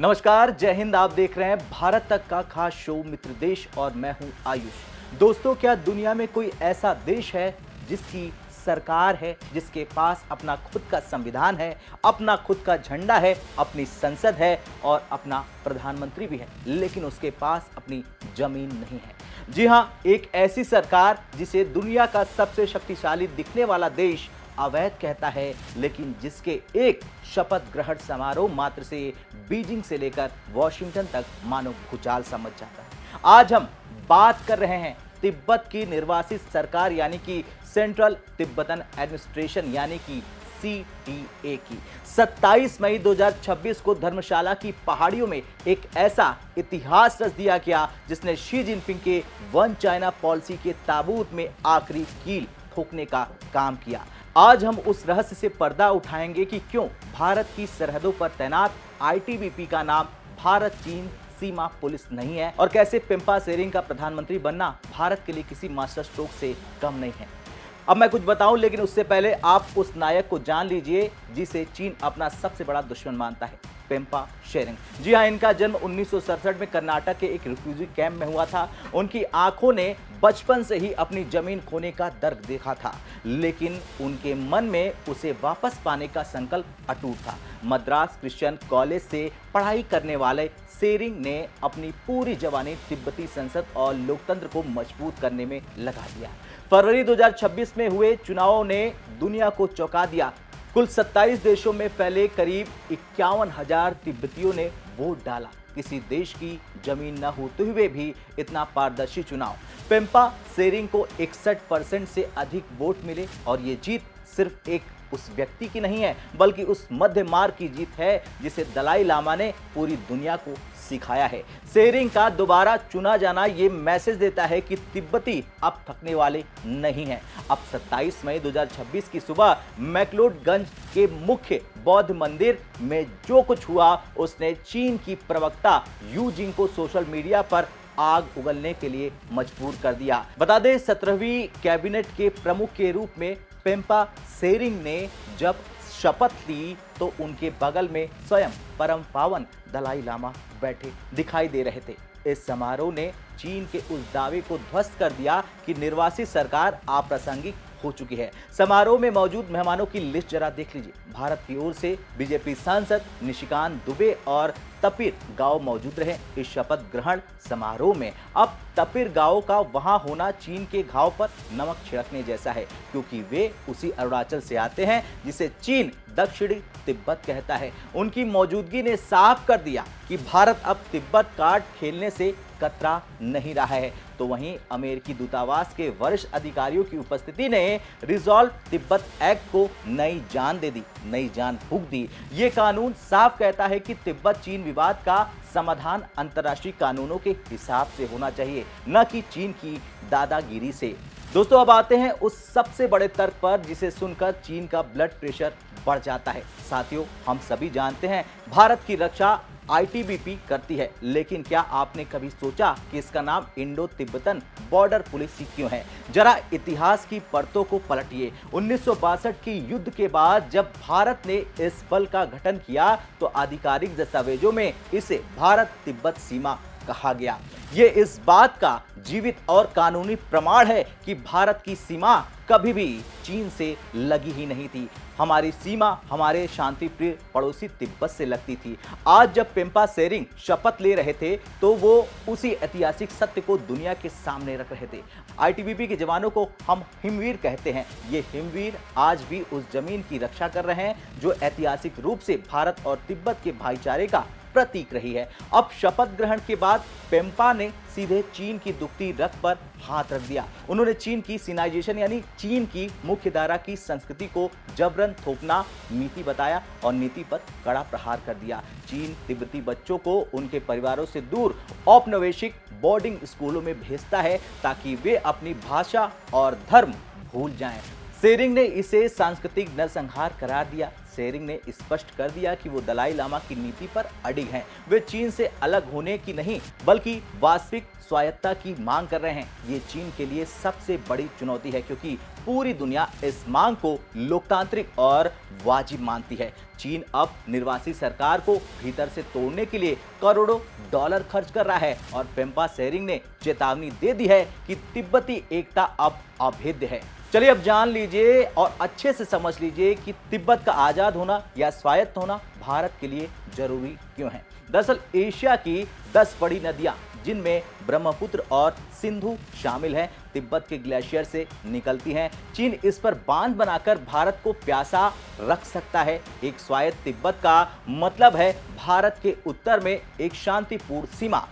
नमस्कार, जय हिंद। आप देख रहे हैं भारत तक का खास शो मित्र देश और मैं हूं आयुष। दोस्तों, क्या दुनिया में कोई ऐसा देश है जिसकी सरकार है, जिसके पास अपना खुद का संविधान है, अपना खुद का झंडा है, अपनी संसद है और अपना प्रधानमंत्री भी है, लेकिन उसके पास अपनी जमीन नहीं है? जी हां, एक ऐसी सरकार जिसे दुनिया का सबसे शक्तिशाली दिखने वाला देश अवैध कहता है, लेकिन जिसके एक शपथ ग्रहण समारोह मात्र से बीजिंग से लेकर वॉशिंगटन तक मानो भूचाल समझ जाता है। आज हम बात कर रहे हैं तिब्बत की निर्वासित सरकार यानी कि सेंट्रल तिब्बतन एडमिनिस्ट्रेशन यानी कि CTA की। 27 मई 2026 को धर्मशाला की पहाड़ियों में एक ऐसा इतिहास रच दिया गया जिसने शी जिनपिंग के वन चाइना पॉलिसी के ताबूत में आखिरी कील ठोकने का काम किया। आज हम उस रहस्य से पर्दा उठाएंगे कि क्यों भारत की सरहदों पर तैनात ITBP का नाम भारत चीन सीमा पुलिस नहीं है और कैसे पेम्पा सेरिंग का प्रधानमंत्री बनना भारत के लिए किसी मास्टर स्ट्रोक से कम नहीं है। अब मैं कुछ बताऊं, लेकिन उससे पहले आप उस नायक को जान लीजिए जिसे चीन अपना सबसे बड़ा दुश्मन मानता है, पेम्पा शेरिंग। जी हाँ, इनका जन्म 1967 में कर्नाटक के एक रिफ्यूजी कैंप में हुआ था। उनकी आंखों ने बचपन से ही अपनी जमीन खोने का दर्द देखा था, लेकिन उनके मन में उसे वापस पाने का संकल्प अटूट था। मद्रास क्रिश्चियन कॉलेज से पढ़ाई करने वाले शेरिंग ने अपनी पूरी जवानी तिब्बती संसद और लोकतंत्र को मजबूत करने में लगा दिया। फरवरी 2026 में हुए चुनावों ने दुनिया को चौंका दिया। कुल 27 देशों में फैले करीब 51,000 तिब्बतियों ने वोट डाला। किसी देश की जमीन न होते हुए भी इतना पारदर्शी चुनाव। पेम्पा सेरिंग को 61% से अधिक वोट मिले और ये जीत सिर्फ एक उस व्यक्ति की नहीं है, बल्कि उस मध्य मार्ग की जीत है जिसे दलाई लामा ने पूरी दुनिया को सिखाया है। शेरिंग का दोबारा चुना जाना ये मैसेज देता है कि तिब्बती अब थकने वाले नहीं हैं। अब 27 मई 2026 की सुबह मैक्लोडगंज के मुख्य बौद्ध मंदिर में जो कुछ हुआ उसने चीन की प्रवक्ता यू जिंग को सोशल मीडिया पर आग उगलने के लिए मजबूर कर दिया। बता दें, 17वीं कैबिनेट के प्रमुख के रूप में पेम्पा सेरिंग ने जब शपथ ली तो उनके बगल में स्वयं परम पावन दलाई लामा बैठे दिखाई दे रहे थे। इस समारोह ने चीन के उस दावे को ध्वस्त कर दिया कि निर्वासित सरकार अप्रासंगिक हो चुकी है। समारोह में मौजूद मेहमानों की लिस्ट जरा देख लीजिए। भारत की ओर से बीजेपी सांसद निशिकांत दुबे और तपिर गाओ मौजूद रहे इस शपथ ग्रहण समारोह में। अब तपिर गाओ का वहां होना चीन के घाव पर नमक छिड़कने जैसा है, क्योंकि वे उसी अरुणाचल से आते हैं जिसे चीन दक्षिणी तिब्बत कहता है। उनकी मौजूदगी ने साफ कर दिया कि भारत अब तिब्बत कार्ड खेलने से कतरा नहीं रहा है। तो वहीं अमेरिकी दूतावास के वरिष्ठ अधिकारियों की उपस्थिति ने रिजॉल्व तिब्बत एक्ट को नई जान दे दी, नई जान फूंक दी। ये कानून साफ कहता है कि तिब्बत चीन विवाद का समाधान अंतर्राष्ट्रीय कानूनों के हिसाब से होना चाहिए, न कि चीन की दादागिरी से। दोस्तों, अब आते हैं उस सबसे बड़े तर्क पर जिसे सुनकर चीन का ब्लड प्रेशर बढ़ जाता है। साथियों, हम सभी जानते हैं भारत की रक्षा ITBP करती है, लेकिन क्या आपने कभी सोचा कि इसका नाम इंडो तिब्बतन बॉर्डर पुलिस क्यों है? जरा इतिहास की परतों को पलटिए। 1962 की युद्ध के बाद जब भारत ने इस बल का गठन किया तो आधिकारिक दस्तावेजों में इसे भारत तिब्बत सीमा कहा गया। ये इस बात का जीवित और कानूनी प्रमाण है कि भारत की सीमा कभी भी चीन से लगी ही नहीं थी। हमारी सीमा हमारे शांतिप्रिय पड़ोसी तिब्बत से लगती थी। आज जब पेम्पा सेरिंग शपथ ले रहे थे तो वो उसी ऐतिहासिक सत्य को दुनिया के सामने रख रहे थे। ITBP के जवानों को हम हिमवीर कहते हैं। ये हिमवीर आज भी उस जमीन की रक्षा कर रहे हैं जो ऐतिहासिक रूप से भारत और तिब्बत के भाईचारे का प्रतीक रही है। अब शपथ ग्रहण के बाद पेम्पा ने सीधे चीन की दुखती रग पर हाथ रख दिया। उन्होंने चीन की सिनाइजेशन यानी चीन की मुख्यधारा की संस्कृति को जबरन थोपना नीति बताया और नीति पर कड़ा प्रहार कर दिया। चीन तिब्बती बच्चों को उनके परिवारों से दूर औपनिवेशिक बोर्डिंग स्कूलों में भेजता है ताकि वे अपनी भाषा और धर्म भूल जाएं। शेरिंग ने इसे सांस्कृतिक नरसंहार करार दिया। शेरिंग ने स्पष्ट कर दिया कि वो दलाई लामा की नीति पर अडिग हैं। वे चीन से अलग होने की नहीं बल्कि वास्तविक स्वायत्तता की मांग कर रहे हैं। ये चीन के लिए सबसे बड़ी चुनौती है क्योंकि पूरी दुनिया इस मांग को लोकतांत्रिक और वाजिब मानती है। चीन अब निर्वासित सरकार को भीतर से तोड़ने के लिए करोड़ों डॉलर खर्च कर रहा है और पेम्पा त्सेरिंग ने चेतावनी दे दी है कि तिब्बती एकता अब अभेद्य है। चलिए अब जान लीजिए और अच्छे से समझ लीजिए कि तिब्बत का आजाद होना या स्वायत्त होना भारत के लिए जरूरी क्यों है। दरअसल एशिया की 10 बड़ी नदियां जिनमें ब्रह्मपुत्र और सिंधु शामिल हैं, तिब्बत के ग्लेशियर से निकलती हैं। चीन इस पर बांध बनाकर भारत को प्यासा रख सकता है। एक स्वायत्त तिब्बत का मतलब है भारत के उत्तर में एक शांतिपूर्ण सीमा।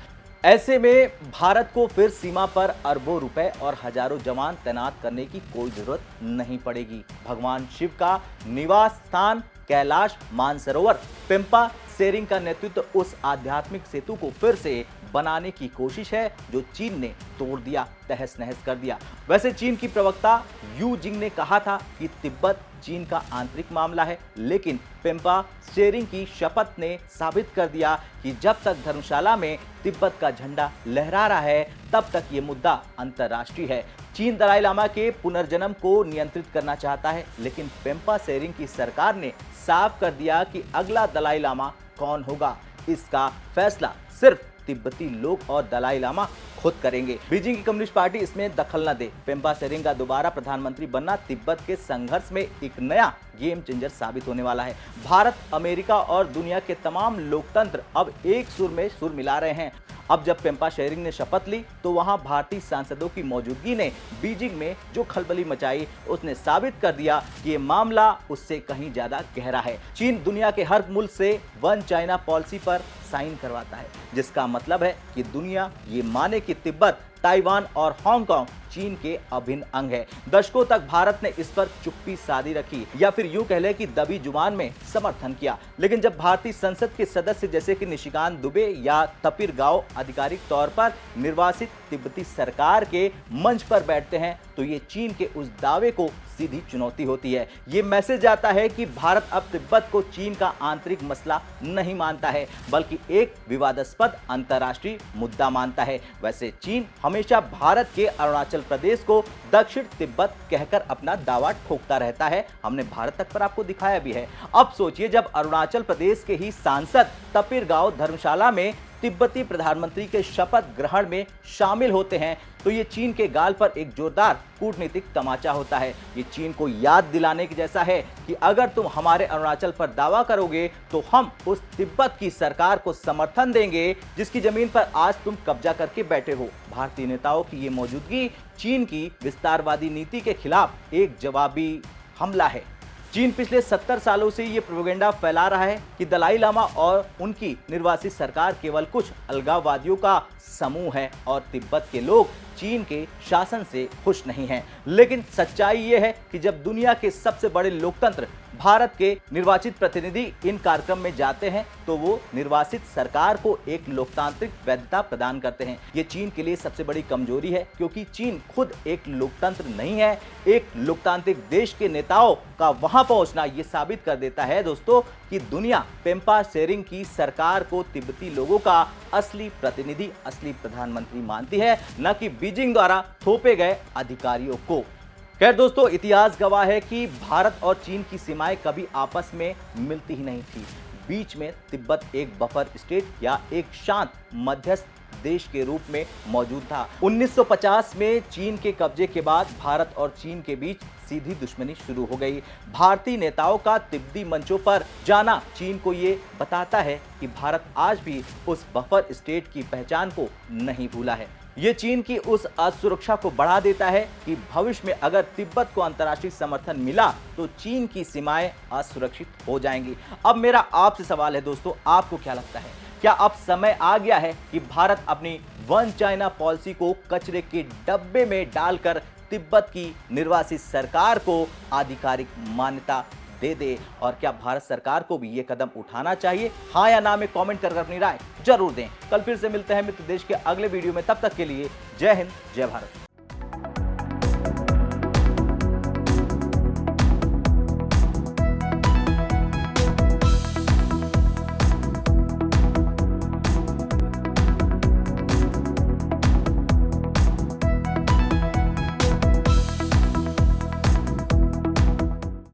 ऐसे में भारत को फिर सीमा पर अरबों रुपए और हजारों जवान तैनात करने की कोई जरूरत नहीं पड़ेगी। भगवान शिव का निवास स्थान कैलाश मानसरोवर पेम्पा त्सेरिंग का नेतृत्व उस आध्यात्मिक सेतु को फिर से बनाने की कोशिश है जो चीन ने तोड़ दिया, तहस नहस कर दिया। वैसे चीन की प्रवक्ता यू जिंग ने कहा था कि तिब्बत चीन का आंतरिक मामला है, लेकिन पेम्पा त्सेरिंग की शपथ ने साबित कर दिया कि जब तक धर्मशाला में तिब्बत का झंडा लहरा रहा है तब तक ये मुद्दा अंतर्राष्ट्रीय है। चीन दलाई लामा के पुनर्जन्म को नियंत्रित करना चाहता है, लेकिन पेम्पा त्सेरिंग की सरकार ने साफ कर दिया कि अगला दलाई लामा कौन होगा। इसका फैसला सिर्फ तिब्बती लोग और दलाई लामा खुद करेंगे। बीजिंग की कम्युनिस्ट पार्टी इसमें दखल न दे। पेम्पा त्सेरिंग का दोबारा प्रधानमंत्री बनना तिब्बत के संघर्ष में एक नया गेम चेंजर साबित होने वाला है। भारत, अमेरिका और दुनिया के तमाम लोकतंत्र अब एक सुर में सुर मिला रहे हैं। अब जब पेम्पा त्सेरिंग ने शपथ ली तो वहां भारतीय सांसदों की मौजूदगी ने बीजिंग में जो खलबली मचाई उसने साबित कर दिया कि ये मामला उससे कहीं ज्यादा गहरा है। चीन दुनिया के हर मुल्क से वन चाइना पॉलिसी पर साइन करवाता है, जिसका मतलब है कि दुनिया ये माने कि तिब्बत, ताइवान और हांगकांग चीन के अभिन्न अंग है। दशकों तक भारत ने इस पर चुप्पी साधी रखी या फिर यूं कह ले कि दबी जुबान में समर्थन किया, लेकिन जब भारतीय संसद के सदस्य जैसे कि निशिकांत दुबे या तपिर गाओ आधिकारिक तौर पर निर्वासित तिब्बती सरकार के मंच पर बैठते हैं तो ये चीन के उस दावे को सीधी चुनौती होती है। ये मैसेज आता है कि भारत अब तिब्बत को चीन का आंतरिक मसला नहीं मानता है, बल्कि एक विवादास्पद अंतर्राष्ट्रीय मुद्दा मानता है। वैसे चीन हमेशा भारत के अरुणाचल प्रदेश को दक्षिण तिब्बत कहकर अपना दावा ठोकता रहता है। हमने भारत तक पर आपको दिखाया भी है। अब सोचिए जब अरुणाचल प्रदेश के ही सांसद तपिर गाओ धर्मशाला में तिब्बती प्रधानमंत्री के शपथ ग्रहण में शामिल होते हैं तो ये चीन के गाल पर एक जोरदार कूटनीतिक तमाचा होता है। ये चीन को याद दिलाने के जैसा है कि अगर तुम हमारे अरुणाचल पर दावा करोगे तो हम उस तिब्बत की सरकार को समर्थन देंगे जिसकी जमीन पर आज तुम कब्जा करके बैठे हो। भारतीय नेताओं की ये मौजूदगी चीन की विस्तारवादी नीति के खिलाफ एक जवाबी हमला है। चीन पिछले 70 सालों से ये प्रोपेगेंडा फैला रहा है कि दलाई लामा और उनकी निर्वासित सरकार केवल कुछ अलगाववादियों का समूह है और तिब्बत के लोग चीन के शासन से खुश नहीं हैं। लेकिन सच्चाई ये है कि जब दुनिया के सबसे बड़े लोकतंत्र भारत के निर्वाचित प्रतिनिधि इन कार्यक्रम में जाते हैं तो वो निर्वासित सरकार को एक लोकतांत्रिक वैधता प्रदान करते हैं। ये चीन के लिए सबसे बड़ी कमजोरी है क्योंकि चीन खुद एक लोकतंत्र नहीं है। एक लोकतांत्रिक देश के नेताओं का वहां पहुंचना ये साबित कर देता है दोस्तों कि दुनिया पेम्पा त्सेरिंग की सरकार को तिब्बती लोगों का असली प्रतिनिधि, असली प्रधानमंत्री मानती है, न कि बीजिंग द्वारा थोपे गए अधिकारियों को। खैर दोस्तों, इतिहास गवाह है कि भारत और चीन की सीमाएं कभी आपस में मिलती ही नहीं थी। बीच में तिब्बत एक बफर स्टेट या एक शांत मध्यस्थ देश के रूप में मौजूद था। 1950 में चीन के कब्जे के बाद भारत और चीन के बीच सीधी दुश्मनी शुरू हो गई। भारतीय नेताओं का तिब्बती मंचों पर जाना चीन को ये बताता है कि भारत आज भी उस बफर स्टेट की पहचान को नहीं भूला है। ये चीन की उस असुरक्षा को बढ़ा देता है कि भविष्य में अगर तिब्बत को अंतर्राष्ट्रीय समर्थन मिला तो चीन की सीमाएं असुरक्षित हो जाएंगी। अब मेरा आपसे सवाल है दोस्तों, आपको क्या लगता है? क्या अब समय आ गया है कि भारत अपनी वन चाइना पॉलिसी को कचरे के डब्बे में डालकर तिब्बत की निर्वासित सरकार को आधिकारिक मान्यता दे दे? और क्या भारत सरकार को भी ये कदम उठाना चाहिए? हाँ या ना में कमेंट कर अपनी राय जरूर दें। कल फिर से मिलते हैं मित्र देश के अगले वीडियो में। तब तक के लिए जय हिंद, जय भारत।